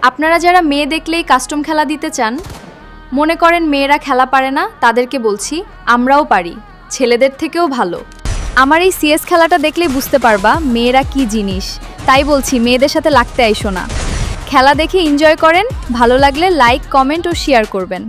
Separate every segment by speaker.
Speaker 1: আপনারা যারা মেয়ে দেখলেই কাস্টম খেলা দিতে চান, মনে করেন মেয়েরা খেলা পারে না, তাদেরকে বলছি আমরাও পারি, ছেলেদের থেকেও ভালো। আমার এই সিএস খেলাটা দেখলেই বুঝতে পারবা মেয়েরা কি জিনিস। তাই বলছি মেয়েদের সাথে লাগতে আইসো না। খেলা দেখে এনজয় করেন, ভালো লাগলে লাইক, কমেন্ট ও শেয়ার করবেন।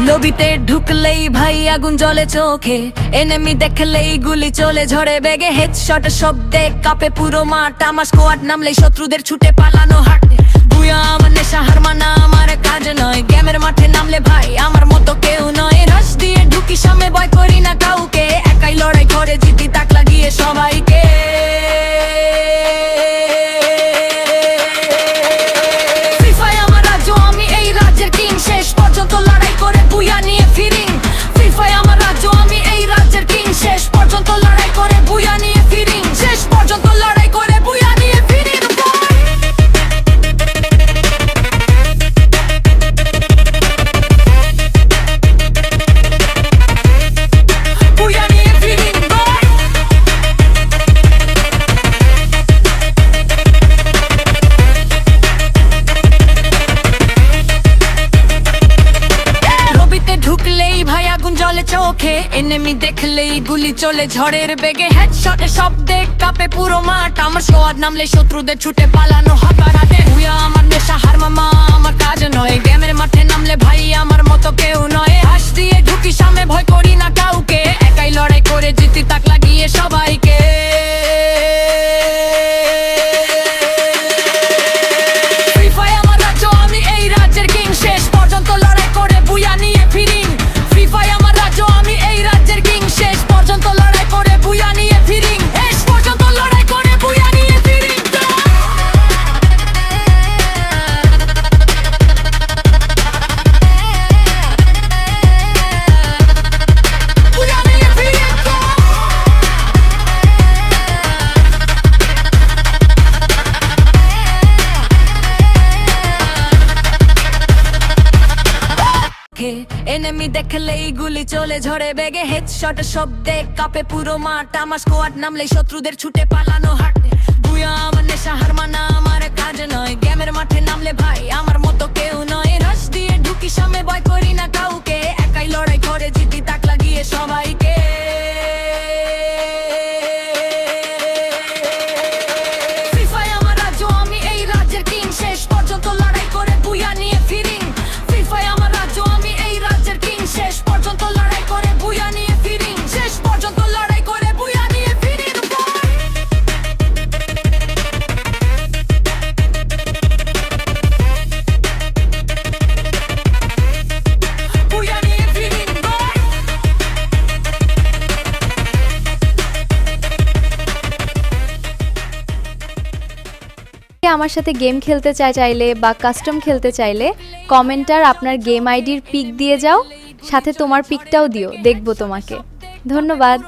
Speaker 2: লবিতে ঢুকলেই ভাই আগুন জ্বলে চোখে, এনিমি দেখলেই গুলি চলে ঝরে বেগে, হেডশট শব্দে কাঁপে পুরো মাঠ, আমার স্কোয়াড নামলেই শত্রুদের ছুটে পালানো হাঁটে। বুয়া আমার নেশা, হার মানা আমার কাজ নয়, গেমের মাঠে নামলে ভাই আমার মতো কেউ নয়। রাশ দিয়ে ঢুকি সামনে, ভয় করি না কাউকে, একাই লড়াই করে জিতি তাক লাগিয়ে সবাইকে। ফিফায় আমার রাজ্য, আমি এই রাজ্যের কিং, শেষ পর্যন্ত লড়াই করে বুয়া নিয়ে ফিরিং। ফিফায় আমার রাজ্য, আমি এই রাজ্যের কিং, শেষ পর্যন্ত লড়াই করে বুয়া নিয়ে ফিরিং, শেষ পর্যন্ত লড়াই করে বুয়া নিয়ে ফিরিং। বুয়া নিয়ে ফিরিং ঢুকলেই ভাই আগুন জ্বলে চোখে, এনিমি দেখলেই গুলি চলে ঝড়ের বেগে, হেডশটের শব্দে কাঁপে পুরো মাঠ, আমার স্কোয়াড নামলে শত্রুদের ছুটে পালানো হাতে। বুয়া আমার নেশা, হার মামা আমার কাজ নয়, গেমের মাঠে নামলে ভাই আমার মতো কেউ নয়। হাস দিয়ে ঢুকি সামনে, ভয় করি না কাউকে, একাই লড়াই করে জিতি তাক লাগিয়ে সবাইকে। ফিফায় আমার রাজ্য, আমি এই রাজ্যের কিং, শেষ পর্যন্ত লড়াই করে বুয়া নিয়ে ফিরিং। ফিফায় আমার রাজ্য, আমি এই রাজ্যের কিং, শেষ পর্যন্ত লড়াই করে বুয়া নিয়ে ফিরিং, শেষ পর্যন্ত লড়াই করে বুয়া নিয়ে ফিরিং। বুয়া নিয়ে ফিরিং। এনিমি দেখলেই গুলি চলে ঝরে বেগে, হেডশট শব্দে কাঁপে পুরো মাঠ, আমার স্কোয়াড নামলেই শত্রুদের ছুটে পালানো হাঁটে। বুয়া আমার নেশা, হার মানা আমার কাজ নয়, গেমের মাঠে নামলে ভাই আমার মতো কেউ নয়। রাশ দিয়ে ঢুকি সামনে, ভয় করি না কাউকে, একাই লড়াই করে জিতি তাক লাগিয়ে সবাইকে। ফিফায় আমার রাজ্য, আমি এই রাজ্যের কিং, শেষ পর্যন্ত লড়াই করে বুয়া নিয়ে ফিরিং। ফিফায় আমার রাজ্য, আমি এই রাজ্যের কিং, শেষ পর্যন্ত লড়াই করে বুয়া নিয়ে ফিরিং, শেষ পর্যন্ত লড়াই করে বুয়া নিয়ে ফিরিং। বুয়া নিয়ে ফিরিং।
Speaker 1: আমার সাথে গেম খেলতে চাইলে বা কাস্টম খেলতে চাইলে কমেন্টার আপনার গেম আইডির পিক দিয়ে যাও, সাথে তোমার পিকটাও দিও, দেখবো তোমাকে। ধন্যবাদ।